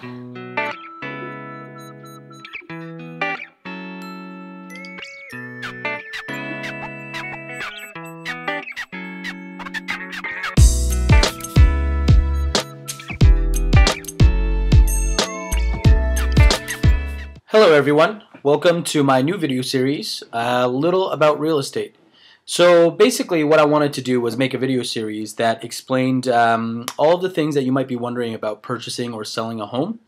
Hello everyone, welcome to my new video series, a little about real estate. So basically what I wanted to do was make a video series that explained all of the things that you might be wondering about purchasing or selling a home.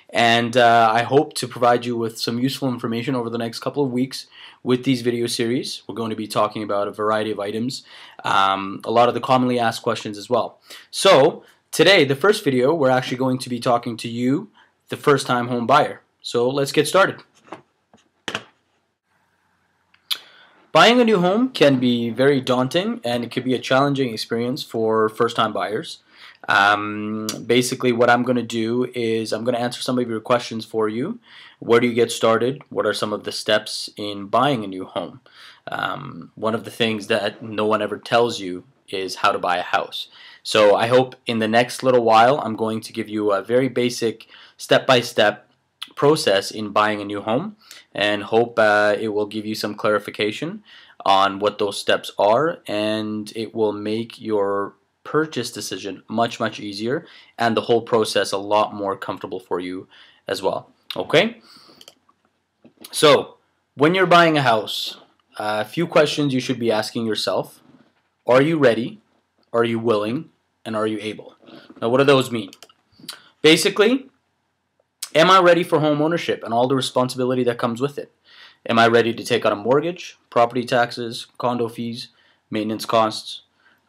And I hope to provide you with some useful information over the next couple of weeks with these video series. We're going to be talking about a variety of items, a lot of the commonly asked questions as well. So today, the first video, we're actually going to be talking to you, the first-time home buyer. So let's get started. Buying a new home can be very daunting, and it can be a challenging experience for first-time buyers. Basically what I'm going to do is I'm going to answer some of your questions for you. Where do you get started? What are some of the steps in buying a new home? One of the things that no one ever tells you is how to buy a house. So I hope in the next little while I'm going to give you a very basic step-by-step process in buying a new home, and hope it will give you some clarification on what those steps are, and it will make your purchase decision much easier and the whole process a lot more comfortable for you as well. Okay, so when you're buying a house, a few questions you should be asking yourself. Are you ready? Are you willing? And are you able? Now what do those mean? Basically, am I ready for home ownership and all the responsibility that comes with it? Am I ready to take out a mortgage, property taxes, condo fees, maintenance costs?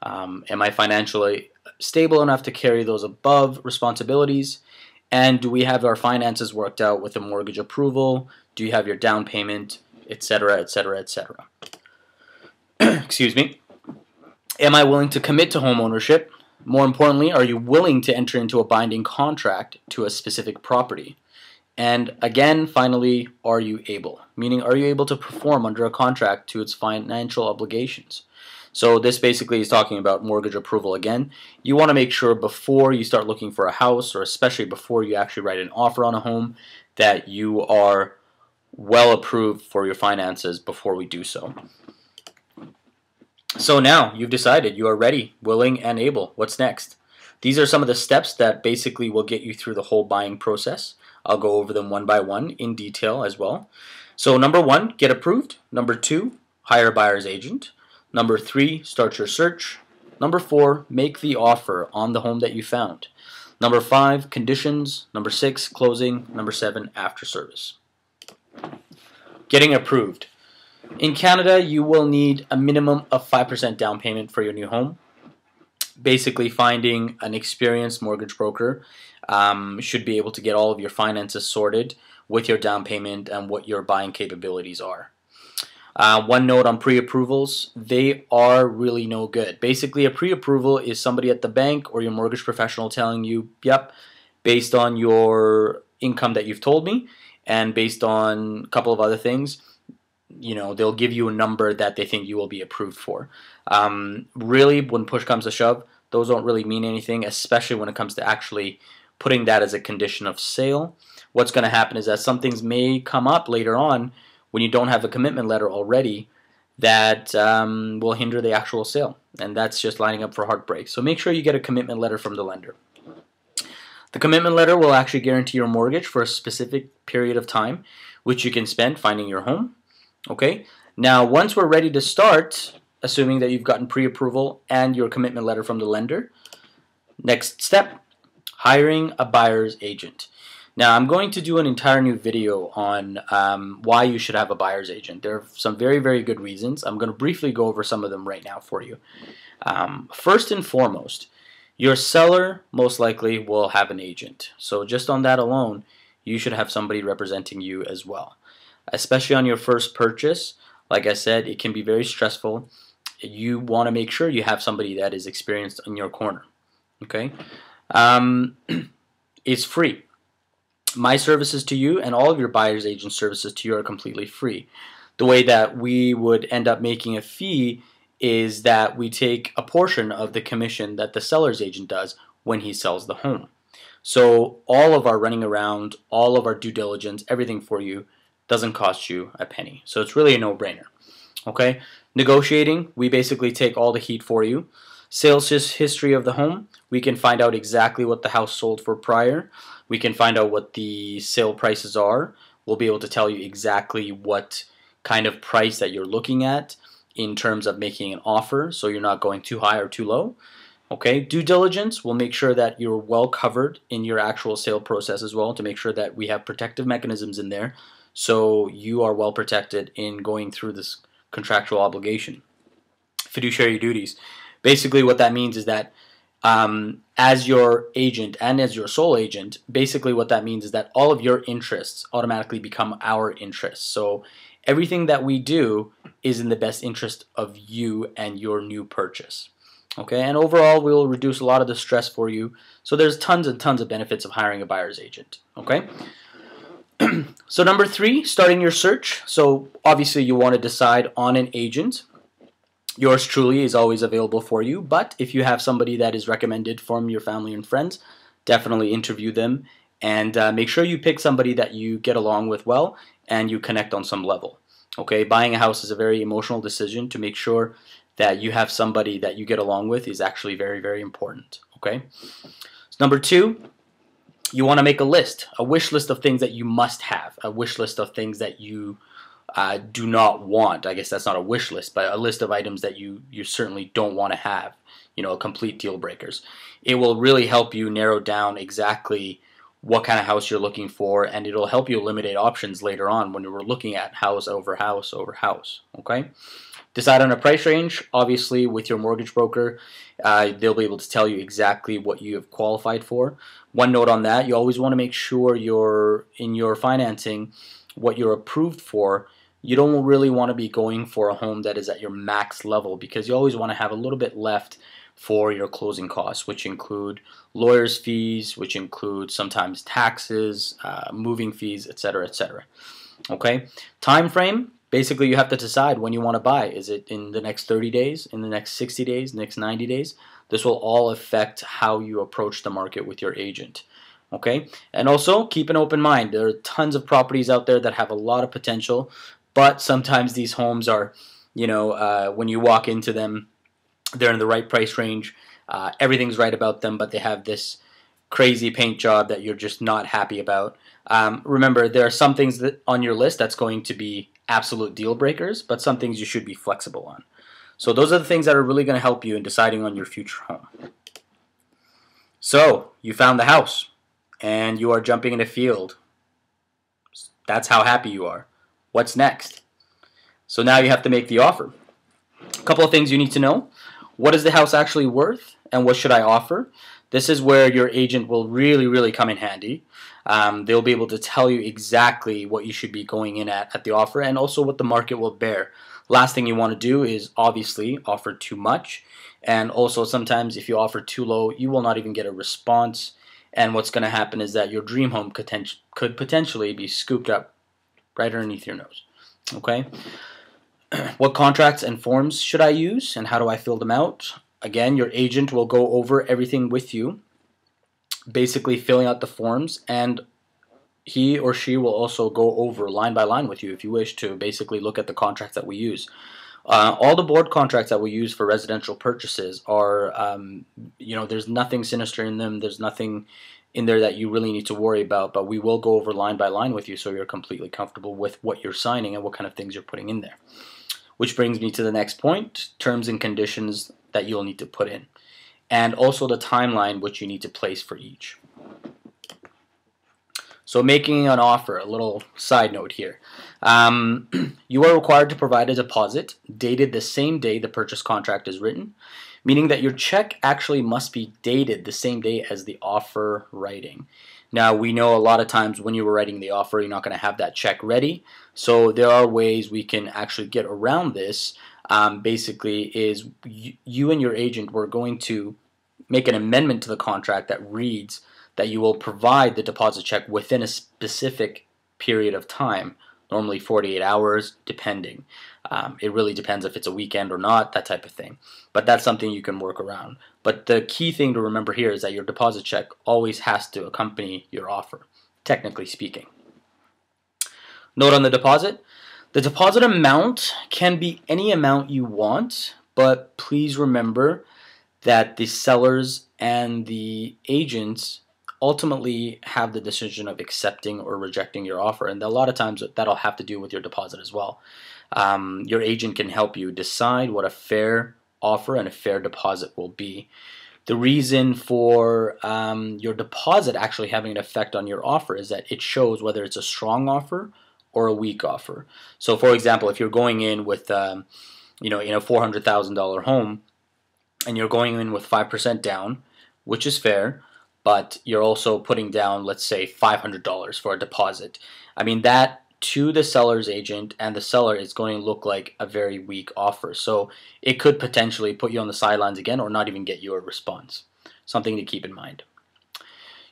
Am I financially stable enough to carry those above responsibilities? And do we have our finances worked out with a mortgage approval? Do you have your down payment, etc., etc., etc.? Excuse me. Am I willing to commit to home ownership? More importantly, are you willing to enter into a binding contract to a specific property? And again, finally, are you able? Meaning, are you able to perform under a contract to its financial obligations? So this basically is talking about mortgage approval again. You want to make sure before you start looking for a house, or especially before you actually write an offer on a home, that you are well approved for your finances before we do so. So now you've decided you are ready, willing, and able. What's next? These are some of the steps that basically will get you through the whole buying process. I'll go over them one by one in detail as well. So number 1, get approved. Number 2, hire a buyer's agent. Number 3, start your search. Number 4, make the offer on the home that you found. Number 5, conditions. Number 6, closing. Number 7, after service. Getting approved. In Canada, you will need a minimum of 5% down payment for your new home. Basically, finding an experienced mortgage broker should be able to get all of your finances sorted with your down payment and what your buying capabilities are. One note on pre-approvals, they are really no good. Basically, a pre-approval is somebody at the bank or your mortgage professional telling you, yep, based on your income that you've told me and based on a couple of other things, you know, they'll give you a number that they think you will be approved for. Really, when push comes to shove, those don't really mean anything, especially when it comes to actually putting that as a condition of sale. What's going to happen is that some things may come up later on when you don't have a commitment letter already that will hinder the actual sale, and that's just lining up for heartbreak. So make sure you get a commitment letter from the lender. The commitment letter will actually guarantee your mortgage for a specific period of time, which you can spend finding your home. Okay, now once we're ready to start, assuming that you've gotten pre-approval and your commitment letter from the lender, next step, hiring a buyer's agent. Now I'm going to do an entire new video on why you should have a buyer's agent. There are some very good reasons. I'm going to briefly go over some of them right now for you. First and foremost, your seller most likely will have an agent. So just on that alone, you should have somebody representing you as well. Especially on your first purchase, like I said, it can be very stressful. You want to make sure you have somebody that is experienced in your corner. Okay, it's free. My services to you and all of your buyer's agent services to you are completely free. The way that we would end up making a fee is that we take a portion of the commission that the seller's agent does when he sells the home. So all of our running around, all of our due diligence, everything for you doesn't cost you a penny. So it's really a no-brainer. Okay? Negotiating, we basically take all the heat for you. Sales history of the home, we can find out exactly what the house sold for prior. We can find out what the sale prices are. We'll be able to tell you exactly what kind of price that you're looking at in terms of making an offer, so you're not going too high or too low. Okay, due diligence, we'll make sure that you're well covered in your actual sale process as well, to make sure that we have protective mechanisms in there so you are well protected in going through this contractual obligation. Fiduciary duties. Basically what that means is that as your agent and as your sole agent, basically what that means is that all of your interests automatically become our interests. So everything that we do is in the best interest of you and your new purchase. Okay, and overall we will reduce a lot of the stress for you. So there's tons and tons of benefits of hiring a buyer's agent. Okay. So number 3, starting your search. So obviously you want to decide on an agent. Yours truly is always available for you, but if you have somebody that is recommended from your family and friends, definitely interview them and make sure you pick somebody that you get along with well and you connect on some level. Okay, buying a house is a very emotional decision. To make sure that you have somebody that you get along with is actually very, very important. Okay. So number 2, you want to make a list, a wish list of things that you must have, a wish list of things that you do not want. I guess that's not a wish list, but a list of items that you certainly don't want to have, complete deal breakers. It will really help you narrow down exactly what kind of house you're looking for, and it'll help you eliminate options later on when we're looking at house over house over house. Okay? Decide on a price range. Obviously, with your mortgage broker, they'll be able to tell you exactly what you have qualified for. One note on that, you always want to make sure in your financing, what you're approved for, you don't really want to be going for a home that is at your max level, because you always want to have a little bit left for your closing costs, which include lawyers' fees, which include sometimes taxes, moving fees, etc., etc. Okay? Time frame. Basically, you have to decide when you want to buy. Is it in the next 30 days, in the next 60 days, next 90 days? This will all affect how you approach the market with your agent. Okay? And also, keep an open mind. There are tons of properties out there that have a lot of potential, but sometimes these homes are, when you walk into them, they're in the right price range. Everything's right about them, but they have this crazy paint job that you're just not happy about. Remember, there are some things that on your list that's going to be absolute deal breakers, but some things you should be flexible on. So those are the things that are really going to help you in deciding on your future home. So you found the house and you are jumping in a field. That's how happy you are. What's next? So now you have to make the offer. A couple of things you need to know. What is the house actually worth and what should I offer? This is where your agent will really, really come in handy. They'll be able to tell you exactly what you should be going in at the offer, and also what the market will bear. Last thing you want to do is obviously offer too much, and also sometimes if you offer too low, you will not even get a response, and what's going to happen is that your dream home could potentially be scooped up right underneath your nose. Okay? What contracts and forms should I use, and how do I fill them out? Again, your agent will go over everything with you, basically filling out the forms, and he or she will also go over line by line with you if you wish to basically look at the contracts that we use. All the board contracts that we use for residential purchases are, there's nothing sinister in them. There's nothing in there that you really need to worry about, but we will go over line by line with you so you're completely comfortable with what you're signing and what kind of things you're putting in there. Which brings me to the next point, terms and conditions that you'll need to put in, and also the timeline which you need to place for each. So making an offer, a little side note here. You are required to provide a deposit dated the same day the purchase contract is written, meaning that your check actually must be dated the same day as the offer writing. Now, we know a lot of times when you were writing the offer, you're not going to have that check ready. So there are ways we can actually get around this. Basically, is you and your agent were going to make an amendment to the contract that reads that you will provide the deposit check within a specific period of time normally 48 hours, depending. It really depends if it's a weekend or not, that type of thing. But that's something you can work around. But the key thing to remember here is that your deposit check always has to accompany your offer, technically speaking. Note on the deposit. The deposit amount can be any amount you want, but please remember that the sellers and the agents ultimately have the decision of accepting or rejecting your offer, and a lot of times that'll have to do with your deposit as well. Your agent can help you decide what a fair offer and a fair deposit will be. The reason for your deposit actually having an effect on your offer is that it shows whether it's a strong offer or a weak offer. So, for example, if you're going in with in a $400,000 home, and you're going in with 5% down, which is fair, but you're also putting down, let's say, $500 for a deposit. I mean, that to the seller's agent and the seller is going to look like a very weak offer. So it could potentially put you on the sidelines again or not even get you a response. Something to keep in mind.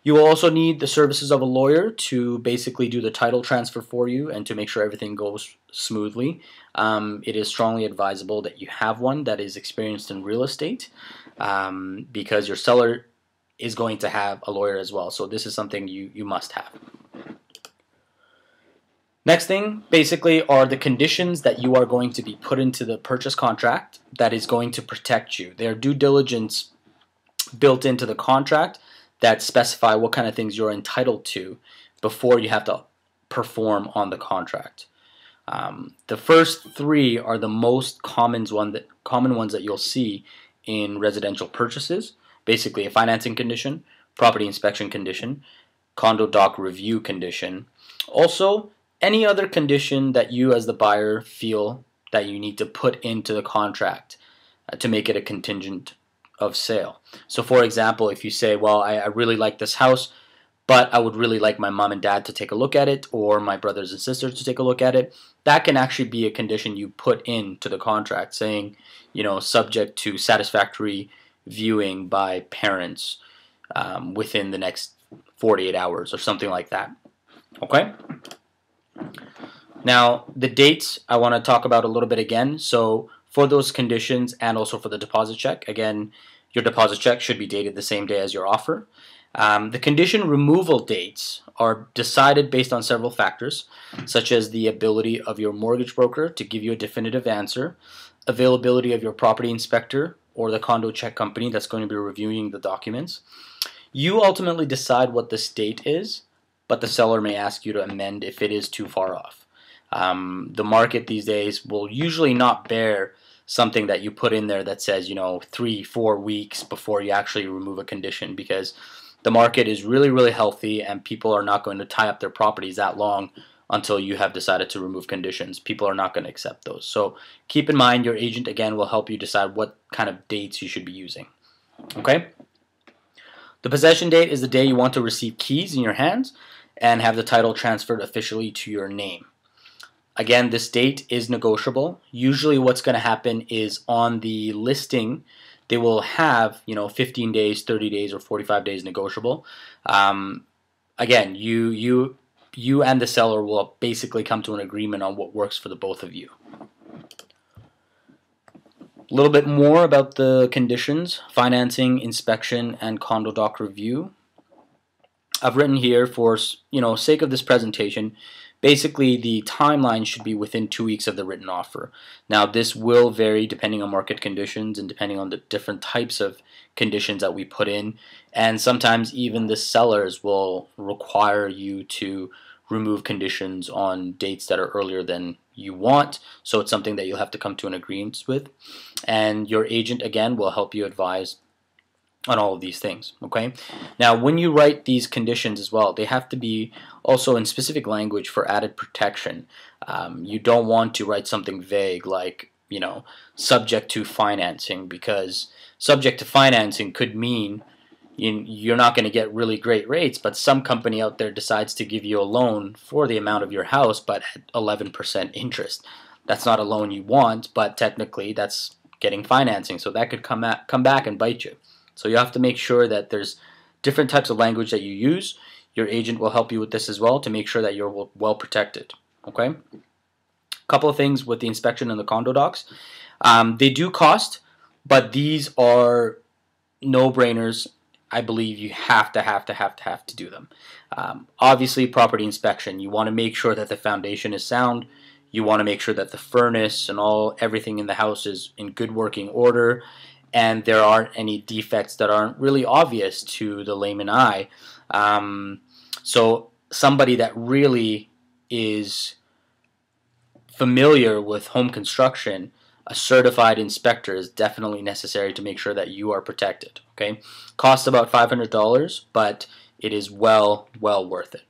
You will also need the services of a lawyer to basically do the title transfer for you and to make sure everything goes smoothly. It is strongly advisable that you have one that is experienced in real estate because your seller is going to have a lawyer as well. So this is something you must have. Next thing, basically, are the conditions that you are going to be put into the purchase contract that is going to protect you. There are due diligence built into the contract that specify what kind of things you're entitled to before you have to perform on the contract. The first three are the most common ones that you'll see in residential purchases. Basically, a financing condition, property inspection condition, condo doc review condition. Also, any other condition that you as the buyer feel that you need to put into the contract to make it a contingent of sale. So for example, if you say, well, I really like this house, but I would really like my mom and dad to take a look at it, or my brothers and sisters to take a look at it, that can actually be a condition you put into the contract saying, subject to satisfactory viewing by parents within the next 48 hours or something like that. Okay? Now, the dates I want to talk about a little bit again. So for those conditions and also for the deposit check, again, your deposit check should be dated the same day as your offer. The condition removal dates are decided based on several factors, such as the ability of your mortgage broker to give you a definitive answer, availability of your property inspector or the condo check company that's going to be reviewing the documents. You ultimately decide what this date is, but the seller may ask you to amend if it is too far off. The market these days will usually not bear something that you put in there that says, 3-4 weeks before you actually remove a condition, because the market is really, really healthy and people are not going to tie up their properties that long until you have decided to remove conditions. People are not going to accept those. So keep in mind, your agent, again, will help you decide what kind of dates you should be using. Okay? The possession date is the day you want to receive keys in your hands and have the title transferred officially to your name. Again, this date is negotiable. Usually what's going to happen is on the listing, they will have, 15 days, 30 days, or 45 days negotiable. Again, you and the seller will basically come to an agreement on what works for the both of you. A little bit more about the conditions: financing, inspection, and condo doc review. I've written here for sake of this presentation, basically the timeline should be within 2 weeks of the written offer. Now this will vary depending on market conditions and depending on the different types of conditions that we put in, and sometimes even the sellers will require you to remove conditions on dates that are earlier than you want, so it's something that you'll have to come to an agreement with, and your agent again will help you advise on all of these things. Okay, now when you write these conditions as well, they have to be also in specific language for added protection. You don't want to write something vague like subject to financing, because subject to financing could mean you're not going to get really great rates, but some company out there decides to give you a loan for the amount of your house but at 11% interest. That's not a loan you want, but technically that's getting financing, so that could come back and bite you. So you have to make sure that there's different types of language that you use. Your agent will help you with this as well to make sure that you're well protected. Okay, a couple of things with the inspection and the condo docs. They do cost, but these are no-brainers. I believe you have to do them. Obviously, property inspection. You want to make sure that the foundation is sound. You want to make sure that the furnace and everything in the house is in good working order, and there aren't any defects that aren't really obvious to the layman eye. So somebody that really is familiar with home construction, a certified inspector is definitely necessary to make sure that you are protected. Okay, costs about $500, but it is well worth it.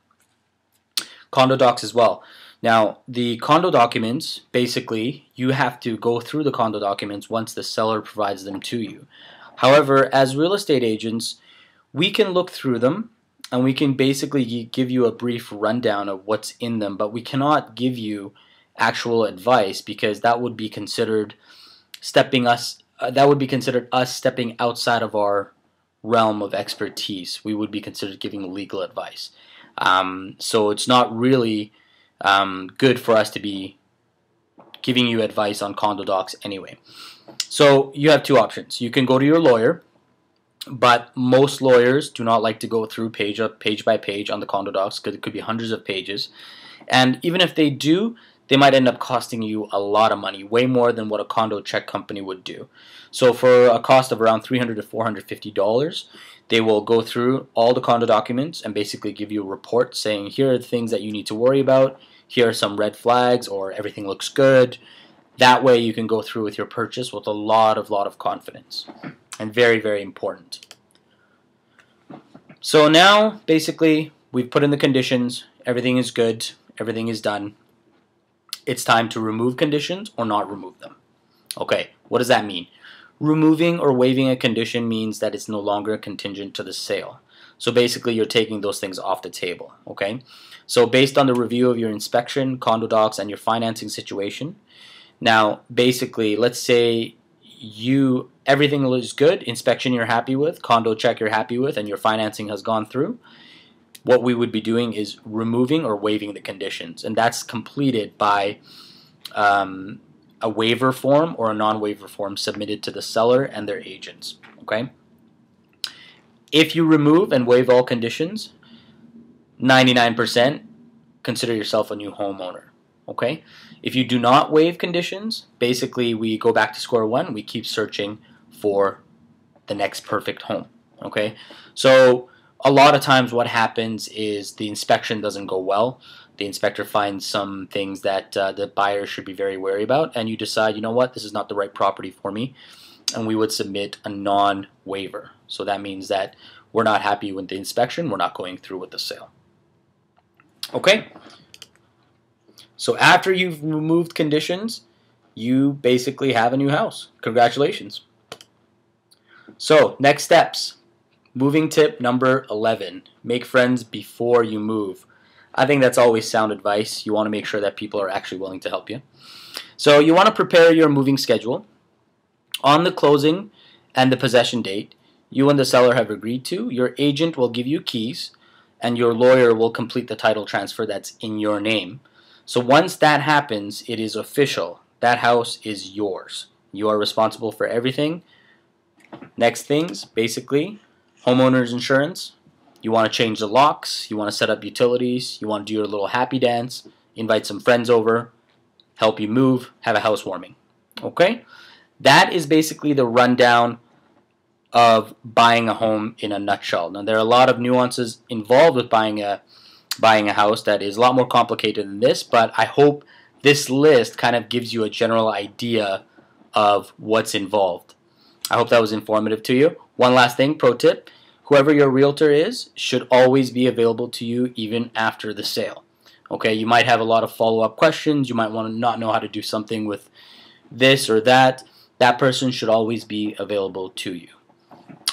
Condo docs as well. Now, the condo documents, basically, you have to go through the condo documents once the seller provides them to you. However, as real estate agents, we can look through them and we can basically give you a brief rundown of what's in them, but we cannot give you actual advice because that would be considered us stepping outside of our realm of expertise. We would be considered giving legal advice. So it's not really good for us to be giving you advice on condo docs anyway. So you have two options. You can go to your lawyer, but most lawyers do not like to go through page by page on the condo docs because it could be hundreds of pages. And even if they do, they might end up costing you a lot of money, way more than what a condo check company would do. So for a cost of around $300 to $450, they will go through all the condo documents and basically give you a report saying, here are the things that you need to worry about, here are some red flags, or everything looks good. That way you can go through with your purchase with a lot of confidence. And very important. So now, basically, we've put in the conditions, everything is good, everything is done. It's time to remove conditions or not remove them. Okay, what does that mean? Removing or waiving a condition means that it's no longer contingent to the sale. So basically, you're taking those things off the table, okay? So based on the review of your inspection, condo docs, and your financing situation, now, basically, let's say everything is good, inspection you're happy with, condo check you're happy with, and your financing has gone through. What we would be doing is removing or waiving the conditions, and that's completed by a waiver form or a non-waiver form submitted to the seller and their agents. Okay. If you remove and waive all conditions, 99% consider yourself a new homeowner. Okay. If you do not waive conditions, basically we go back to square one. We keep searching for the next perfect home. Okay. So a lot of times what happens is the inspection doesn't go well. The inspector finds some things that the buyer should be very wary about, and you decide, you know what, this is not the right property for me, and we would submit a non-waiver. So that means that we're not happy with the inspection, we're not going through with the sale. Okay? So after you've removed conditions, you basically have a new house. Congratulations. So, next steps. Moving tip number 11. Make friends before you move. I think that's always sound advice. You want to make sure that people are actually willing to help you. So you want to prepare your moving schedule. On the closing and the possession date you and the seller have agreed to, your agent will give you keys and your lawyer will complete the title transfer that's in your name. So once that happens, it is official. That house is yours. You are responsible for everything. Next things, basically, homeowner's insurance. You want to change the locks, you want to set up utilities, you want to do your little happy dance, invite some friends over, help you move, have a housewarming. Okay? That is basically the rundown of buying a home in a nutshell. Now there are a lot of nuances involved with buying a house that is a lot more complicated than this, but I hope this list kind of gives you a general idea of what's involved. I hope that was informative to you. One last thing, pro tip. Whoever your realtor is should always be available to you even after the sale. Okay, you might have a lot of follow-up questions. You might want to not know how to do something with this or that. That person should always be available to you.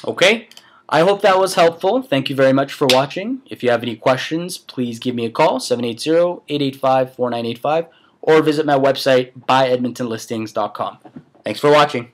Okay, I hope that was helpful. Thank you very much for watching. If you have any questions, please give me a call, 780-885-4985, or visit my website, buyedmontonlistings.com. Thanks for watching.